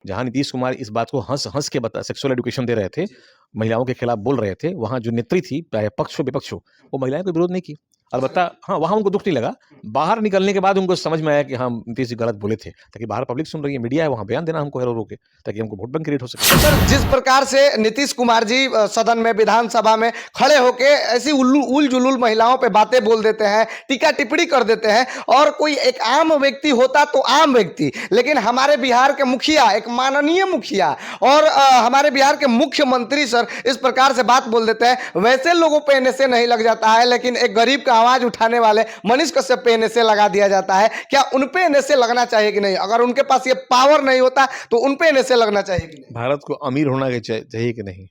जहाँ नीतीश कुमार इस बात को हँस-हँस के सेक्सुअल एजुकेशन दे रहे थे, महिलाओं के खिलाफ बोल रहे थे, वहाँ जो नेत्री थी, चाहे पक्ष हो विपक्ष हो, वो महिलाएँ कोई विरोध नहीं की। अलबत्ता हाँ, वहाँ उनको दुःख नहीं लगा। बाहर निकलने के बाद उनको समझ में आया कि हाँ, नीतीश जी गलत बोले थे, ताकि बाहर पब्लिक सुन रही है, मीडिया है, वहाँ बयान देना हमको है रो-रो के, ताकि हमको वोट बैंक क्रिएट हो सके। सर, जिस प्रकार से नीतीश कुमार जी सदन में, विधानसभा में खड़े होके ऐसी उल-जुलूल महिलाओं पे बातें बोल देते हैं, टीका टिप्पणी कर देते हैं, और कोई एक आम व्यक्ति होता तो आम व्यक्ति, लेकिन हमारे बिहार के मुखिया, एक माननीय मुखिया और हमारे बिहार के मुख्यमंत्री सर इस प्रकार से बात बोल देते हैं, वैसे लोगों पे एनएसए नहीं लग जाता है, लेकिन एक गरीब का आवाज उठाने वाले मनीष कश्यप पे एनएसए लगा दिया जाता है। क्या उन पे एनएसए लगना चाहिए कि नहीं? अगर उनके पास ये पावर नहीं होता तो उन पे एनएसए लगना चाहिए कि नहीं? भारत को अमीर होना चाहिए कि नहीं?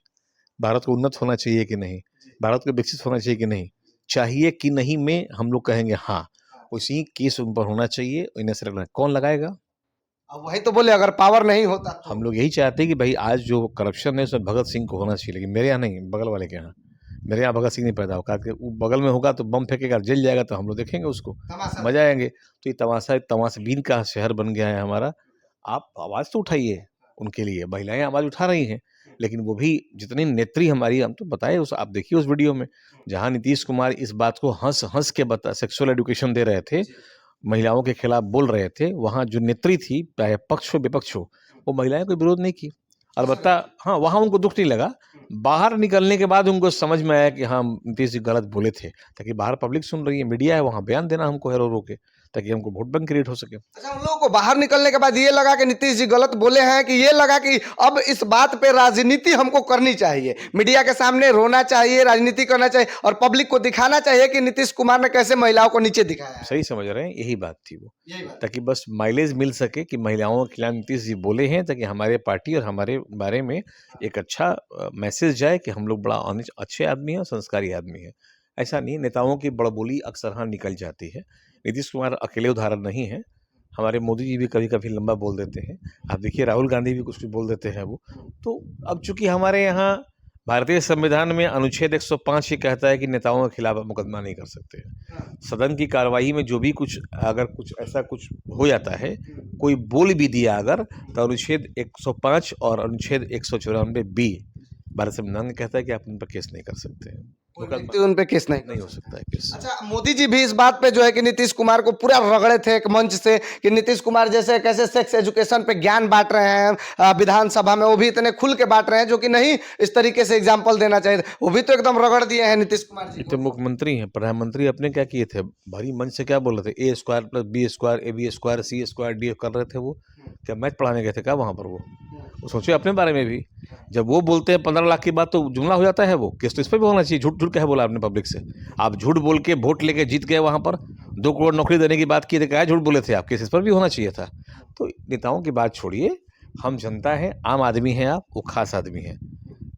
भारत को उन्नत होना चाहिए कि नहीं? भारत को विकसित होना चाहिए कि नहीं? चाहिए कि नहीं में हम लोग कहेंगे हाँ, उसी केस उन पर होना चाहिए, एनएसए लगना। कौन लगाएगा? अब वही तो बोले, अगर पावर नहीं होता तो। हम लोग यही चाहते हैं कि भाई आज जो करप्शन है उसमें भगत सिंह को होना चाहिए, लेकिन मेरे यहाँ नहीं, बगल वाले के यहाँ। मेरे यहाँ भगत सिंह नहीं पैदा होगा, वो बगल में होगा तो बम फेंकेगा, जेल जाएगा, तो हम लोग देखेंगे उसको, मजा आएंगे। तो ये तमाशाबीन का शहर बन गया है हमारा। आप आवाज़ तो उठाइए उनके लिए, महिलाएं आवाज़ उठा रही हैं, लेकिन वो भी जितनी नेत्री हमारी, हम तो बताए उस, आप देखिए उस वीडियो में, जहाँ नीतीश कुमार इस बात को हँस-हँस के सेक्सुअल एजुकेशन दे रहे थे, महिलाओं के खिलाफ बोल रहे थे, वहाँ जो नेत्री थी, चाहे पक्ष हो विपक्ष हो, वो महिलाएँ कोई विरोध नहीं की। अलबत्ता हाँ, वहाँ उनको दुःख नहीं लगा। बाहर निकलने के बाद उनको समझ में आया कि हाँ, नीतीश जी गलत बोले थे, ताकि बाहर पब्लिक सुन रही है, मीडिया है, वहाँ बयान देना हमको है रो-रो के, ताकि हमको वोट बैंक क्रिएट हो सके। अच्छा, उन लोगों को बाहर निकलने के बाद ये लगा कि नीतीश जी गलत बोले हैं, कि ये लगा कि अब इस बात पे राजनीति हमको करनी चाहिए, मीडिया के सामने रोना चाहिए, राजनीति करना चाहिए और पब्लिक को दिखाना चाहिए कि नीतीश कुमार ने कैसे महिलाओं को नीचे दिखाया है? सही समझ रहे हैं, यही बात थी वो, ताकि बस माइलेज मिल सके कि महिलाओं के खिलाफ नीतीश जी बोले हैं, ताकि हमारे पार्टी और हमारे बारे में एक अच्छा मैसेज जाए कि हम लोग बड़ा अच्छे आदमी हैं और संस्कारी आदमी हैं। ऐसा नहीं, नेताओं की बड़बोली अक्सर हाँ निकल जाती है। नीतीश कुमार अकेले उदाहरण नहीं है, हमारे मोदी जी भी कभी-कभी लंबा बोल देते हैं। आप देखिए राहुल गांधी भी कुछ-कुछ बोल देते हैं वो। तो अब चूँकि हमारे यहाँ भारतीय संविधान में अनुच्छेद 105 ये कहता है कि नेताओं के खिलाफ आप मुकदमा नहीं कर सकते। सदन की कार्यवाही में जो भी कुछ, अगर कुछ ऐसा कुछ हो जाता है, कोई बोल भी दिया अगर, तो अनुच्छेद 105 और अनुच्छेद 194 बी भारत संविधान कहता है कि आप उन पर केस नहीं कर सकते हैं। उन पे केस नहीं हो सकता है केस। अच्छा, मोदी जी भी इस बात पे जो है कि नीतीश कुमार को पूरा रगड़े थे एक मंच से, कि नीतीश कुमार जैसे कैसे सेक्स एजुकेशन पे ज्ञान बांट रहे हैं विधानसभा में, वो भी इतने खुल के बांट रहे हैं, जो कि नहीं इस तरीके से एग्जाम्पल देना चाहिए। वो भी तो एकदम रगड़ दिए हैं नीतीश कुमार जी। तो मुख्यमंत्री हैं, प्रधानमंत्री अपने क्या किए थे? भारी मंच से क्या बोल रहे थे? A² + B² AB² C² D कर रहे थे वो? क्या मैथ पढ़ाने गए थे क्या वहाँ पर वो सोचिए अपने बारे में भी। जब वो बोलते हैं 15 लाख की बात, तो जुमला हो जाता है वो। केस तो इस पर भी होना चाहिए। झूठ क्या बोला आपने पब्लिक से? आप झूठ बोल के वोट लेके जीत गए, वहाँ पर 2 करोड़ नौकरी देने की बात की थी, क्या झूठ बोले थे आप? केस इस पर भी होना चाहिए था। तो नेताओं की बात छोड़िए, हम जनता हैं, आम आदमी हैं आप, वो खास आदमी हैं।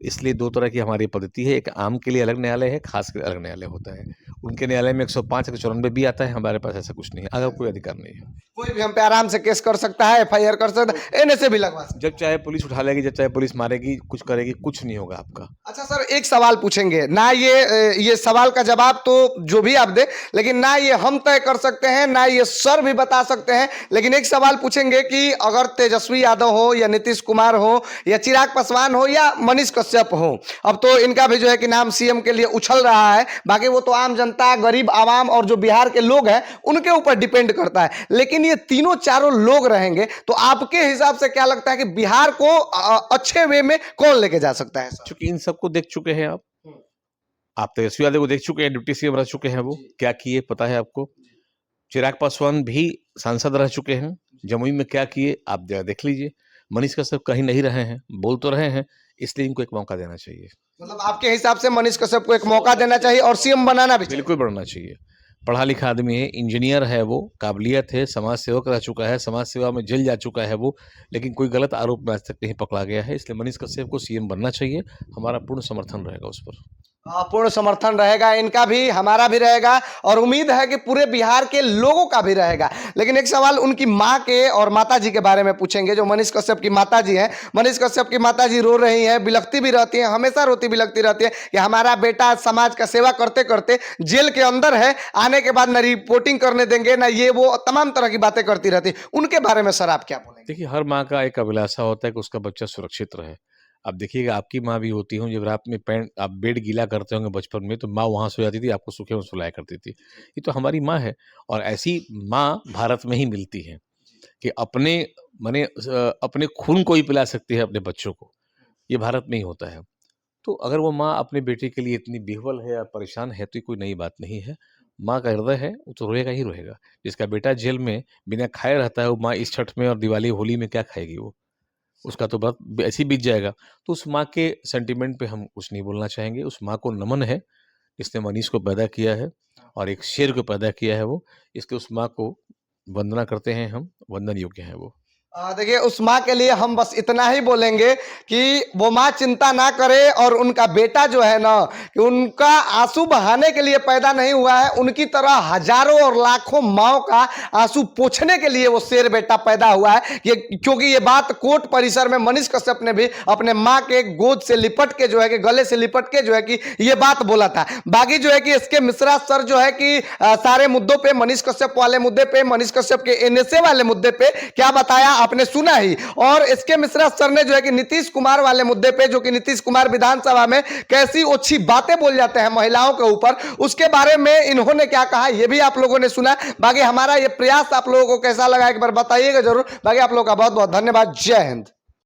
इसलिए 2 तरह की हमारी पद्धति है, एक आम के लिए अलग न्यायालय है, खास के लिए अलग न्यायालय होता है। उनके न्यायालय में 105 194 भी आता है, हमारे पास ऐसा कुछ नहीं है, अगर कोई अधिकार नहीं है। कोई भी हम पे आराम से केस कर सकता है, एफआईआर कर सकता है, एनएसए भी लगवा सकता है। जब चाहे पुलिस उठा लेगी, जब चाहे पुलिस मारेगी, कुछ करेगी, कुछ नहीं होगा आपका। अच्छा सर, एक सवाल पूछेंगे ना, ये सवाल का जवाब तो जो भी आप दे, लेकिन ना ये हम तय कर सकते हैं, ना ये सर भी बता सकते हैं, लेकिन एक सवाल पूछेंगे कि अगर तेजस्वी यादव हो या नीतीश कुमार हो या चिराग पासवान हो या मनीष कश्यप हो, अब तो इनका भी जो है कि नाम सीएम के लिए उछल रहा है, बाकी वो तो आम जनता, गरीब आवाम और जो बिहार के लोग हैं उनके ऊपर डिपेंड करता है, लेकिन ये तीनों चारों लोग रहेंगे, तो आपके हिसाब से क्या लगता है कि बिहार को अच्छे वे में कौन लेके जा सकता है? क्योंकि इन सबको देख चुके हैं आप तेजस्वी यादव को देख चुके हैं, डिप्टी सीएम रह चुके हैं, वो क्या किए पता है आपको। चिराग पासवान भी सांसद रह चुके हैं, जमुई में क्या किए आप देख लीजिए। मनीष कश्यप कहीं नहीं रहे हैं, बोल तो रहे हैं, इसलिए इनको एक मौका देना चाहिए। मतलब आपके हिसाब से मनीष कश्यप को एक मौका देना चाहिए और सीएम बनाना भी बिल्कुल बनना चाहिए। पढ़ा लिखा आदमी है, इंजीनियर है, वो काबिलियत है, समाज सेवक रह चुका है, समाज सेवा में जेल जा चुका है वो, लेकिन कोई गलत आरोप में आज तक नहीं पकड़ा गया है, इसलिए मनीष कश्यप को सीएम बनना चाहिए। हमारा पूर्ण समर्थन रहेगा उस पर। पूर्ण समर्थन रहेगा, इनका भी हमारा भी रहेगा और उम्मीद है कि पूरे बिहार के लोगों का भी रहेगा। लेकिन एक सवाल उनकी माँ के और माता जी के बारे में पूछेंगे, जो मनीष कश्यप की माता जी हैं। मनीष कश्यप की माता जी रो रही हैं, बिलखती भी रहती हैं, हमेशा रोती बिलखती रहती है कि हमारा बेटा समाज का सेवा करते करते जेल के अंदर है, आने के बाद न रिपोर्टिंग करने देंगे, ना ये वो तमाम तरह की बातें करती रहती। उनके बारे में सर आप क्या बोलेंगे? देखिए, हर माँ का एक अभिलाषा होता है कि उसका बच्चा सुरक्षित रहे। अब देखिएगा, आपकी माँ भी होती हों, जब रात में पैंट आप बेड गीला करते होंगे बचपन में, तो माँ वहाँ सो जाती थी, आपको सूखे में सुलाया करती थी। ये तो हमारी माँ है और ऐसी माँ भारत में ही मिलती है कि अपने खून को ही पिला सकती है अपने बच्चों को। ये भारत में ही होता है। तो अगर वो माँ अपने बेटे के लिए इतनी विह्वल है या परेशान है, तो ये कोई नई बात नहीं है। माँ का हृदय है, वो तो रोएगा ही रोएगा। जिसका बेटा जेल में बिना खाए रहता है, वो माँ इस छठ में और दिवाली, होली में क्या खाएगी वो? उसका तो व्रत ऐसे ही बीत जाएगा। तो उस माँ के सेंटिमेंट पे हम कुछ नहीं बोलना चाहेंगे। उस माँ को नमन है, जिसने मनीष को पैदा किया है और एक शेर को पैदा किया है वो। इसलिए उस माँ को वंदना करते हैं हम, वंदन योग्य हैं वो। देखिए, उस माँ के लिए हम बस इतना ही बोलेंगे कि वो माँ चिंता ना करे और उनका बेटा जो है ना, कि उनका आंसू बहाने के लिए पैदा नहीं हुआ है, उनकी तरह हजारों और लाखों माँओं का आंसू पोंछने के लिए वो शेर बेटा पैदा हुआ है। ये क्योंकि ये बात कोर्ट परिसर में मनीष कश्यप ने भी अपने माँ के गोद से लिपट के जो है कि गले से लिपट के जो है कि ये बात बोला था। बाकी जो है कि इसके मिश्रा सर जो है कि सारे मुद्दों पे, मनीष कश्यप वाले मुद्दे पे, मनीष कश्यप के एनएसए वाले मुद्दे पे क्या बताया आपने सुना ही। और इसके मिश्रा सर ने जो है कि नीतीश कुमार वाले मुद्दे पे, जो कि नीतीश कुमार विधानसभा में कैसी अच्छी बातें बोल जाते हैं महिलाओं के ऊपर, उसके बारे में इन्होंने क्या कहा ये भी आप लोगों ने सुना। बाकी हमारा ये प्रयास आप लोगों को कैसा लगा एक बार बताइएगा जरूर। बाकी आप लोगों का बहुत बहुत धन्यवाद। जय हिंद।